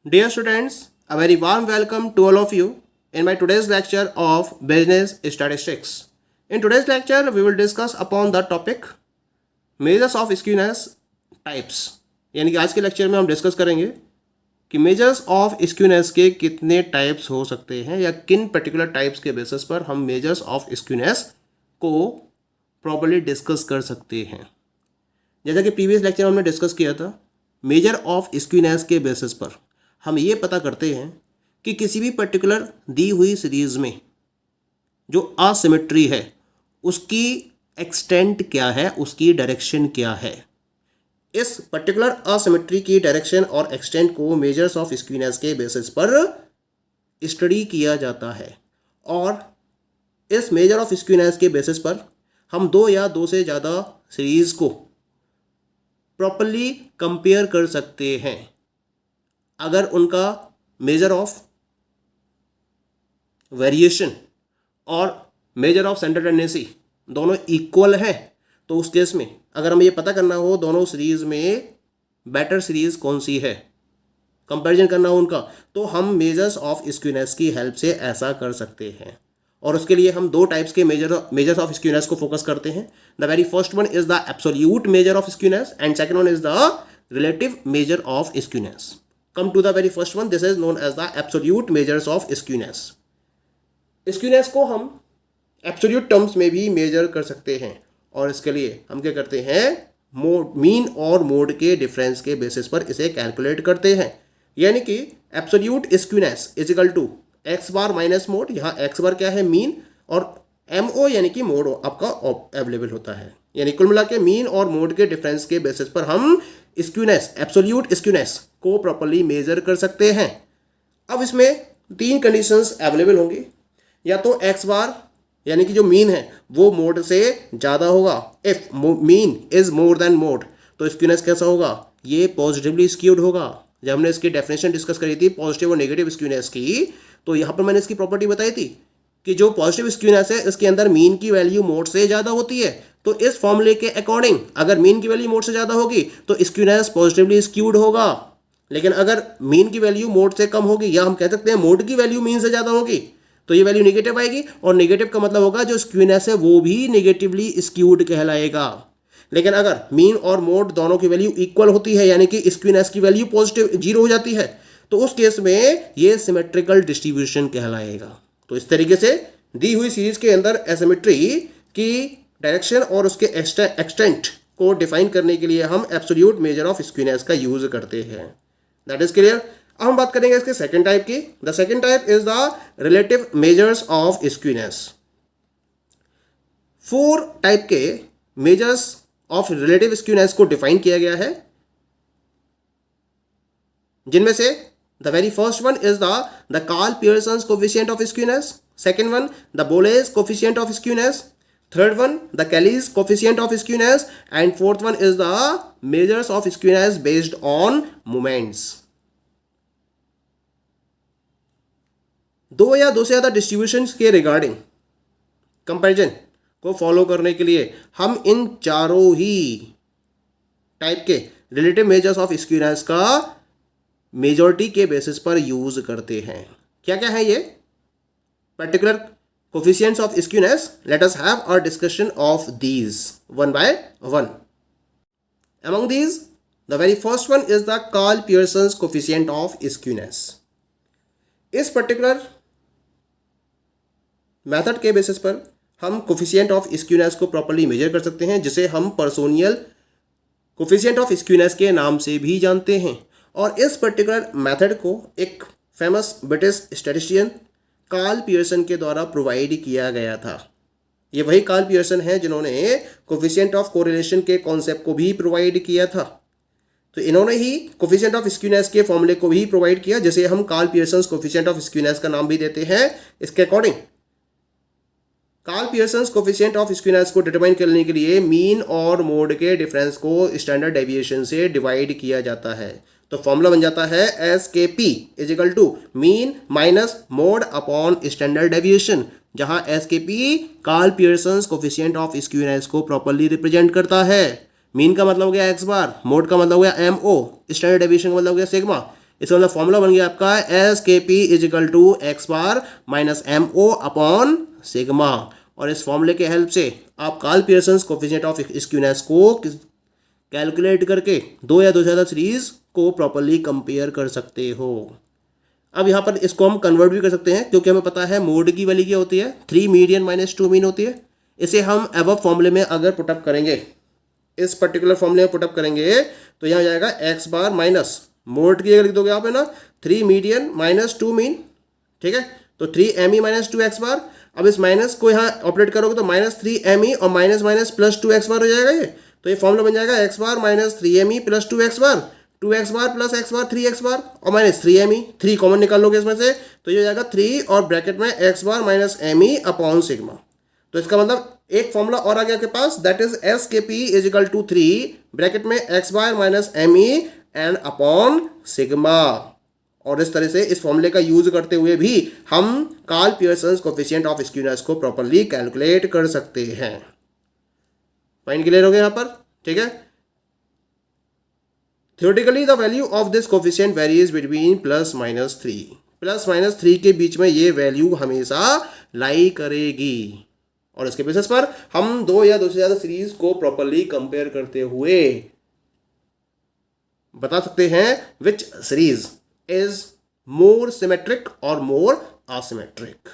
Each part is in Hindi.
Dear students, a very warm welcome to all of you in my today's lecture of Business Statistics. In today's lecture, we will discuss upon the topic measures of skewness types. यानी कि आज के लेक्चर में हम डिस्कस करेंगे कि मेजर्स ऑफ स्क्यूनेस के कितने टाइप्स हो सकते हैं या किन पर्टिकुलर टाइप्स के बेसिस पर हम मेजर्स ऑफ स्क्यूनेस को प्रॉपर्ली डिस्कस कर सकते हैं। जैसा कि प्रीवियस लेक्चर में हमने डिस्कस किया था, मेजर ऑफ स्क्यूनेस के बेसिस पर हम ये पता करते हैं कि किसी भी पर्टिकुलर दी हुई सीरीज़ में जो असिमेट्री है उसकी एक्सटेंट क्या है, उसकी डायरेक्शन क्या है। इस पर्टिकुलर असिमेट्री की डायरेक्शन और एक्सटेंट को मेजर्स ऑफ स्क्यूनेस के बेसिस पर स्टडी किया जाता है और इस मेजर ऑफ स्क्यूनेस के बेसिस पर हम दो या दो से ज़्यादा सीरीज़ को प्रॉपर्ली कंपेयर कर सकते हैं अगर उनका मेजर ऑफ वेरिएशन और मेजर ऑफ सेंटर टेंडेंसी दोनों इक्वल है। तो उस केस में अगर हमें ये पता करना हो दोनों सीरीज़ में बेटर सीरीज़ कौन सी है, कंपैरिजन करना हो उनका, तो हम मेजर्स ऑफ स्क्यूनेस की हेल्प से ऐसा कर सकते हैं। और उसके लिए हम दो टाइप्स के मेजर्स ऑफ स्क्यूनेस को फोकस करते हैं। The very first one is the absolute measure of skewness and second one is the relative major of skewness. Come to the very first one. This is known as the absolute measures of skewness. Skewness को हम एब्सोल्यूट टर्म्स में भी मेजर कर सकते हैं और इसके लिए हम क्या करते हैं, मीन और मोड के डिफरेंस के बेसिस पर इसे कैलकुलेट करते हैं। यानी कि absolute skewness is equal to x bar minus mode. यहाँ एक्स बार क्या है, मीन, और एम ओ यानी कि मोड आपका अवेलेबल होता है। यानी कुल मिला के मीन और मोड के डिफरेंस के बेसिस पर हम स्क्यूनेस, एब्सोल्यूट स्क्यूनेस को प्रॉपर्ली मेजर कर सकते हैं। अब इसमें तीन कंडीशंस अवेलेबल होंगी। या तो एक्स बार यानी कि जो मीन है वो मोड से ज़्यादा होगा। If mean is more than mode तो स्क्यूनेस कैसा होगा, ये पॉजिटिवली स्क्यूड होगा। जब हमने इसकी डेफिनेशन डिस्कस करी थी पॉजिटिव और नेगेटिव स्क्यूनेस की, तो यहाँ पर मैंने इसकी प्रॉपर्टी बताई थी कि जो पॉजिटिव स्क्यूनेस है इसके अंदर मीन की वैल्यू मोड से ज़्यादा होती है। तो इस फॉर्मूले के अकॉर्डिंग अगर मीन की वैल्यू मोड से ज़्यादा होगी तो स्क्यूनेस पॉजिटिवली स्क्यूड होगा। लेकिन अगर मीन की वैल्यू मोड से कम होगी या हम कह सकते हैं मोड की वैल्यू मीन से ज़्यादा होगी तो ये वैल्यू नेगेटिव आएगी और नेगेटिव का मतलब होगा जो स्क्यूनेस है वो भी नेगेटिवली स्क्यूड कहलाएगा। लेकिन अगर मीन और मोड दोनों की वैल्यू इक्वल होती है यानी कि स्क्यूनेस की वैल्यू पॉजिटिव जीरो हो जाती है तो उस केस में ये सिमेट्रिकल डिस्ट्रीब्यूशन कहलाएगा। तो इस तरीके से दी हुई सीरीज के अंदर एसिमेट्री की डायरेक्शन और उसके एक्सटेंट को डिफाइन करने के लिए हम एब्सोल्यूट मेजर ऑफ स्क्यूनेस का यूज करते हैं। That is clear. अब हम बात करेंगे इसके सेकंड टाइप की। The second type is the relative measures of skewness. 4 टाइप के मेजर्स ऑफ रिलेटिव स्क्यूनेस को डिफाइन किया गया है, जिनमें से the very first one is the Karl Pearson's coefficient of skewness, second one the Bowley's coefficient of skewness, third one the Kelly's coefficient of skewness, and fourth one is the measures of skewness based on moments. दो या दो से ज़्यादा डिस्ट्रीब्यूशंस के रिगार्डिंग कंपैरिजन को फॉलो करने के लिए हम इन चारों ही टाइप के रिलेटिव मेजर्स ऑफ स्क्यूनेस का मेजॉरिटी के बेसिस पर यूज करते हैं। क्या क्या है ये particular coefficients of skewness? Let us have a discussion of these one by one. Among these, the very first one is the Karl Pearson's coefficient of skewness. इस पर्टिकुलर मेथड के बेसिस पर हम कोफिशिएंट ऑफ स्क्यूनेस को प्रॉपर्ली मेजर कर सकते हैं, जिसे हम पर्सोनियल कोफिशिएंट ऑफ स्क्यूनेस के नाम से भी जानते हैं। और इस पर्टिकुलर मेथड को एक famous British statistician Karl Pearson के द्वारा प्रोवाइड किया गया था। ये वही कार्ल पियर्सन है जिन्होंने कोफिशिएंट ऑफ कोरिलेशन के कॉन्सेप्ट को भी प्रोवाइड किया था। तो इन्होंने ही कोफिशिएंट ऑफ स्क्यूनेस के फॉर्मूले को भी प्रोवाइड किया, जिसे हम Karl Pearson's coefficient of skewness का नाम भी देते हैं। इसके according Karl Pearson's coefficient of skewness को डिटरमाइन करने के लिए मीन और मोड के डिफरेंस को स्टैंडर्ड डेविएशन से डिवाइड किया जाता है। तो फॉर्मूला बन जाता है S K P is equal to mean minus mode upon standard deviation, जहां S K P Karl Pearson's coefficient of skewness को प्रॉपर्ली रिप्रेजेंट करता है। मीन का मतलब हो गया एक्स बार, मोड का मतलब हो गया एम ओ, स्टैंडर्ड डेविएशन का मतलब हो गया सिग्मा। इसका मतलब फॉर्मूला बन गया आपका S K P is equal to x bar minus M O upon sigma. और इस फॉर्मूले के हेल्प से आप Karl Pearson's coefficient of skewness को कैलकुलेट करके दो या दो से ज़्यादा सीरीज को प्रॉपरली कंपेयर कर सकते हो। अब यहाँ पर इसको हम कन्वर्ट भी कर सकते हैं, क्योंकि हमें पता है मोड की वैल्यू क्या होती है, 3 मीडियन माइनस 2 मीन होती है। इसे हम एबव फॉर्मूले में अगर पुटअप करेंगे, इस पर्टिकुलर फॉर्मूले में पुटअप करेंगे, तो यहाँ जाएगा एक्स बार माइनस मोड की जगह लिख दोगे आप, है ना, 3 मीडियन माइनस 2 मीन, ठीक है, तो 3 एम ई माइनस 2 एक्स बार। अब इस माइनस को यहाँ ऑपरेट करोगे तो माइनस 3 एम ई और minus minus plus 2 X bar हो जाएगा ये। तो ये फॉर्मूला बन जाएगा X bar minus 3 M E plus 2 X bar, 2 X bar plus X bar 3 X bar और माइनस 3 एम ई, 3 कॉमन निकाल लोगे इसमें से, तो ये हो जाएगा 3 और ब्रैकेट में X bar minus M E upon sigma. तो इसका मतलब एक फॉर्मूला और आ गया आपके पास, that is S K P is equal to 3 bracket में X bar minus M E and upon sigma. और इस तरह से इस फॉर्मूले का यूज करते हुए भी हम Karl Pearson's coefficient of skewness को प्रॉपरली कैलकुलेट कर सकते हैं। पॉइंट क्लियर हो गया यहाँ पर, ठीक है। Theoretically the value of this coefficient varies between plus minus 3, plus minus 3 के बीच में ये वैल्यू हमेशा लाई करेगी। और इसके बेसिस पर हम दो या दो से ज्यादा सीरीज को प्रॉपरली कंपेयर करते हुए बता सकते हैं विच series is more symmetric or more asymmetric.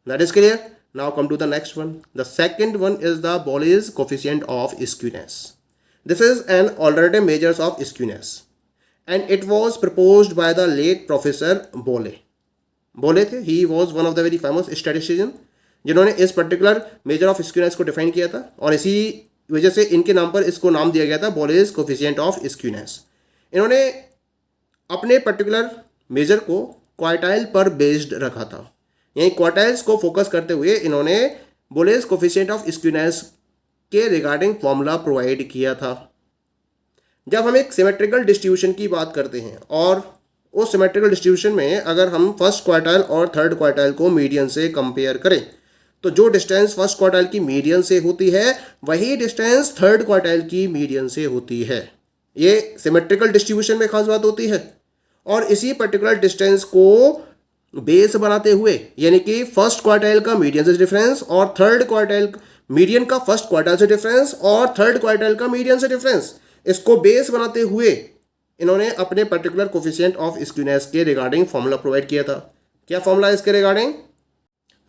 That is clear. Now come to the next one. The second one is the Bolle's coefficient of skewness. This is an alternative measures of skewness and it was proposed by the late Professor Bolle. Bolle थे, he was one of the very famous statistician जिन्होंने इस पर्टिकुलर मेजर ऑफ स्क्यूनेस को डिफाइन किया था, और इसी वजह से इनके नाम पर इसको नाम दिया गया था Bolle's coefficient of skewness. इन्होंने अपने पर्टिकुलर मेजर को क्वार्टाइल पर बेस्ड रखा था, यही क्वार्टाइल्स को फोकस करते हुए इन्होंने बोलेस कोफिशिएंट ऑफ स्क्यूनेस के रिगार्डिंग फॉर्मूला प्रोवाइड किया था। जब हम एक सिमेट्रिकल डिस्ट्रीब्यूशन की बात करते हैं और उस सिमेट्रिकल डिस्ट्रीब्यूशन में अगर हम फर्स्ट क्वार्टाइल और थर्ड क्वार्टाइल को मीडियन से कंपेयर करें, तो जो डिस्टेंस फर्स्ट क्वार्टाइल की मीडियन से होती है वही डिस्टेंस थर्ड क्वार्टाइल की मीडियन से होती है। ये सिमेट्रिकल डिस्ट्रीब्यूशन में खास बात होती है। और इसी पर्टिकुलर डिस्टेंस को बेस बनाते हुए, यानी कि फर्स्ट क्वार्टाइल का मीडियन से डिफरेंस और थर्ड क्वार्टाइल मीडियन का फर्स्ट क्वार्टाइल से डिफरेंस और थर्ड क्वार्टाइल का मीडियन से डिफरेंस, इसको बेस बनाते हुए इन्होंने अपने पर्टिकुलर कोफिशिएंट ऑफ स्क्यूनेस के रिगार्डिंग फॉर्मूला प्रोवाइड किया था। क्या फॉर्मूला है इसके regarding?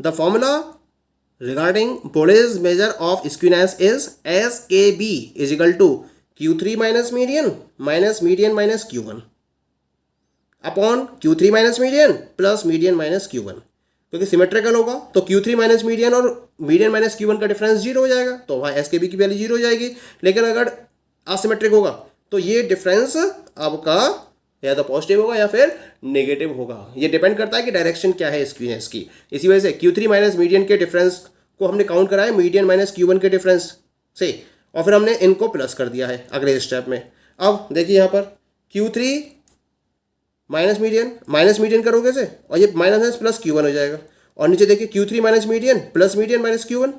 The formula regarding Bowley's measure of skewness is S K B is equal to Q3 minus median minus Q1 upon Q3 minus median minus Q1। क्योंकि सिमेट्रिकल होगा तो Q3 माइनस मीडियन और मीडियन माइनस Q1 का डिफरेंस जीरो हो जाएगा, तो वहाँ एस के बी की वैल्यू जीरो हो जाएगी। लेकिन अगर असिमेट्रिक होगा तो ये डिफरेंस आपका या तो पॉजिटिव होगा या फिर नेगेटिव होगा। ये डिपेंड करता है कि डायरेक्शन क्या है स्क्यूनेस की। इसी वजह से Q3 माइनस मीडियन के डिफरेंस को हमने काउंट करा है मीडियन माइनस Q1 के डिफरेंस से, और फिर हमने इनको प्लस कर दिया है अगले स्टेप में। अब देखिए यहाँ पर Q3 माइनस मीडियन करोगे से, और ये माइनस प्लस Q1 हो जाएगा, और नीचे देखिए Q3 minus median minus Q1,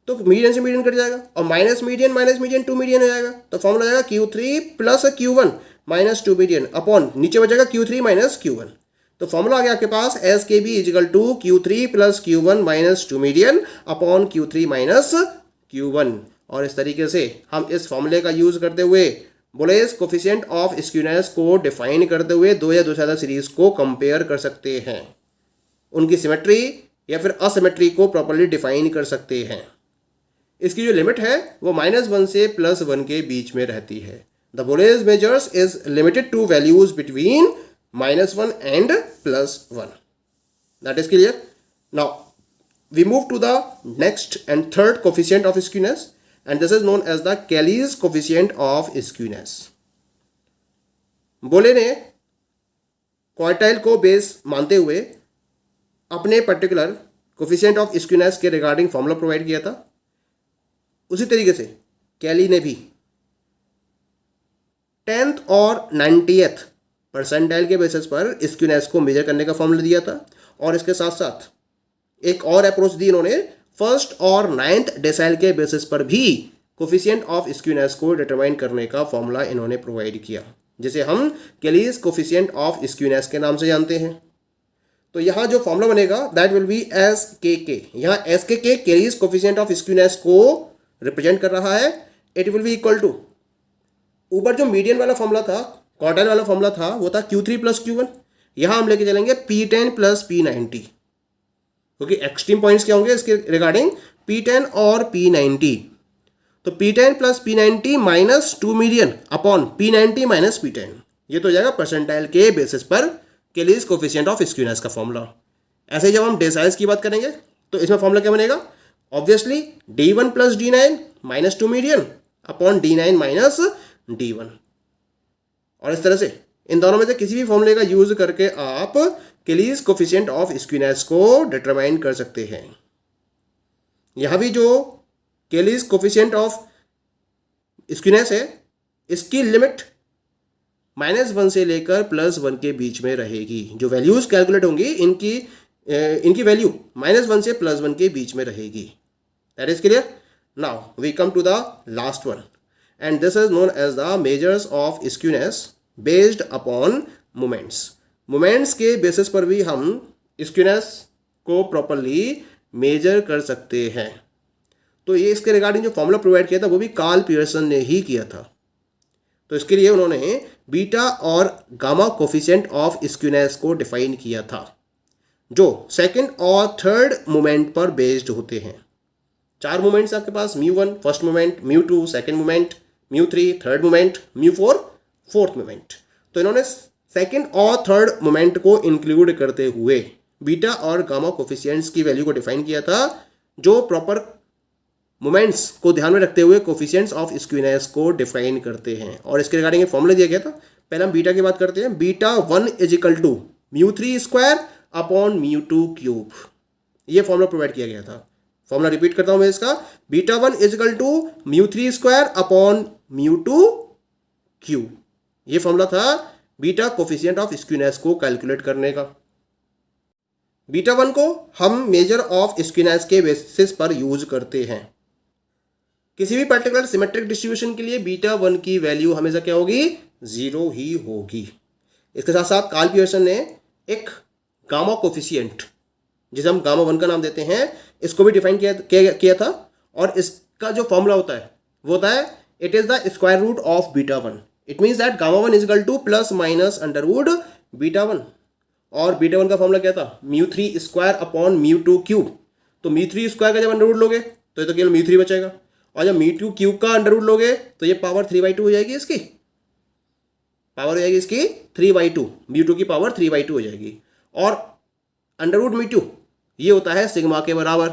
तो मीडियन से मीडियन कट जाएगा, और माइनस मीडियन 2 मीडियन हो जाएगा, तो फॉर्मूला जाएगा Q3 plus Q1 minus 2 median upon नीचे बचेगा Q3 माइनस Q1। तो फॉर्मूला आ गया आपके पास S K B is equal to Q3 plus Q1 minus 2 median upon Q3 minus Q1। और इस तरीके से हम इस फॉर्मूले का यूज करते हुए बोलेस कोफिशिएंट ऑफ स्क्यूनेस को डिफाइन करते हुए दो या दो से ज़्यादा सीरीज को कंपेयर कर सकते हैं, उनकी सिमेट्री या फिर असिमेट्री को प्रॉपर्ली डिफाइन कर सकते हैं। इसकी जो लिमिट है वो -1 से +1 के बीच में रहती है। The Bowley's measures is limited to values between -1 and +1। That is clear. Now we move to the next and third coefficient of skewness, and this is known as the Kelly's coefficient of skewness. बोले ने क्वार्टाइल को बेस मानते हुए अपने पर्टिकुलर कोफिशिएंट ऑफ स्क्यूनेस के रिगार्डिंग फॉर्मूला प्रोवाइड किया था। उसी तरीके से कैली ने भी 10th और 90th परसेंटाइल के बेसिस पर स्क्यूनेस को मेजर करने का फॉर्मूला दिया था, और इसके साथ साथ एक और अप्रोच दी इन्होंने, फर्स्ट और 9th डेसाइल के बेसिस पर भी कोफिशिएंट ऑफ स्क्यूनेस को डिटरमाइन करने का फॉर्मूला इन्होंने प्रोवाइड किया। जिसे हम केलीज कोफिशिएंट ऑफ स्क्यूनेस के नाम से जानते हैं। तो यहाँ जो फॉर्मूला बनेगा दैट विल बी एस के, यहाँ S K Kelly's coefficient of skewness को रिप्रेजेंट कर रहा है। It will be equal to, ऊपर जो मीडियन वाला फॉर्मूला था, क्वार्टाइल वाला फॉर्मूला था, वो था Q3 प्लस Q1। यहाँ हम लेके चलेंगे P10 प्लस P90, क्योंकि एक्सट्रीम पॉइंट्स क्या होंगे इसके रिगार्डिंग, P10 और P90। तो P10 plus P90 minus 2 median upon P90 minus P10, ये तो हो जाएगा परसेंटाइल के बेसिस पर केलीज कोफिशिएंट ऑफ स्क्यूनेस का फॉर्मूला। ऐसे जब हम डेसाइल्स की बात करेंगे तो इसमें फॉर्मूला क्या बनेगा, obviously D1 plus D9 minus 2 median upon D9 minus D1। और इस तरह से इन दोनों में से किसी भी फॉर्मूले का यूज करके आप केलीज कोफिशिएंट ऑफ स्क्यूनेस को डिटरमाइन कर सकते हैं। यहां भी जो केलीज कोफिशिएंट ऑफ स्क्यूनेस है इसकी लिमिट -1 से लेकर +1 के बीच में रहेगी। जो वैल्यूज कैलकुलेट होंगी इनकी वैल्यू -1 से +1 के बीच में रहेगी। That is clear. Now we come to the last one and this is known as the measures of skewness based upon moments। Moments के बेसिस पर भी हम स्क्यूनेस को प्रॉपरली मेजर कर सकते हैं। तो ये इसके रिगार्डिंग जो फॉर्मूला प्रोवाइड किया था वो भी कार्ल पियर्सन ने ही किया था। तो इसके लिए उन्होंने बीटा और गामा कोफिशिएंट ऑफ स्क्यूनेस को डिफाइन किया था, जो सेकंड और थर्ड मोमेंट पर बेस्ड होते हैं। 4 मोमेंट्स आपके पास, μ1 first moment, μ2 second moment, μ3 third moment, μ4 fourth moment. तो इन्होंने सेकंड और थर्ड मोमेंट को इंक्लूड करते हुए बीटा और गामा कोफिशिएंट्स की वैल्यू को डिफाइन किया था, जो प्रॉपर मोमेंट्स को ध्यान में रखते हुए कोफिशिएंट्स ऑफ स्क्यूनेस को डिफाइन करते हैं। और इसके रिगार्डिंग एक फॉर्मूला दिया गया था। पहले हम बीटा की बात करते हैं। Beta 1 is equal to μ3 square upon μ2 cube, ये फॉर्मूला प्रोवाइड किया गया था। फॉर्मूला रिपीट करता हूं मैं इसका, beta 1 is equal to μ3 square upon μ2 cube. ये फॉर्मूला था बीटा कोफिशिएंट ऑफ स्क्यूनेस को कैलकुलेट करने का। बीटा 1 को हम मेजर ऑफ स्क्यूनेस के बेसिस पर यूज करते हैं। किसी भी पर्टिकुलर सिमेट्रिक डिस्ट्रीब्यूशन के लिए बीटा 1 की वैल्यू हमेशा क्या होगी, 0 ही होगी। इसके साथ साथ कार्ल पियर्सन ने एक गामा कोफिशिएंट, जिसे हम गामा 1 का नाम देते हैं, इसको भी डिफाइन किया था। और इसका जो फॉर्मूला होता है वो होता है it is the square root of beta 1। It means that gamma 1 is equal to plus minus under root beta 1। और बीटा 1 का फॉर्मूला क्या था, μ3 स्क्वायर अपॉन μ2 क्यूब। तो μ3 स्क्वायर का जब अंडर रूट लोगे तो ये तो केवल μ3 बचेगा, और जब μ2 क्यूब का अंडर रूट लोगे तो ये पावर 3/2 हो जाएगी। इसकी पावर हो जाएगी इसकी 3/2, μ2 की पावर 3/2 हो जाएगी। और अंडर रूट μ2 ये होता है सिग्मा के बराबर,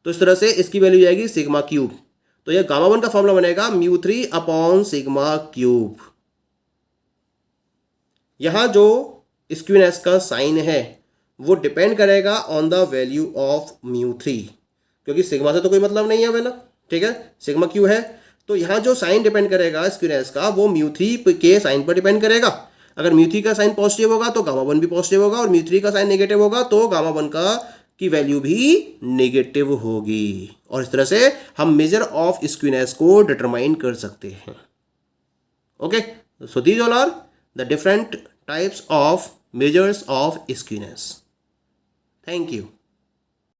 तो इस तरह से इसकी वैल्यू जाएगी सिग्मा क्यूब। तो ये गामा 1 का फॉर्मूला बनेगा μ3 अपॉन सिग्मा क्यूब। यहां जो स्क्यूनेस का साइन है वो डिपेंड करेगा ऑन द वैल्यू ऑफ μ3, क्योंकि सिग्मा से तो कोई मतलब नहीं है हमें ना, ठीक है, सिग्मा क्यू है। तो यहाँ जो साइन डिपेंड करेगा स्क्यूनेस का वो μ3 के साइन पर डिपेंड करेगा। अगर μ3 का साइन पॉजिटिव होगा तो गामा 1 भी पॉजिटिव होगा, और μ3 का साइन नेगेटिव होगा तो गामा 1 की वैल्यू भी नेगेटिव होगी। और इस तरह से हम मेजर ऑफ स्क्यूनेस को डिटरमाइन कर सकते हैं। Okay, so these all are the different types of measures of skewness. Thank you.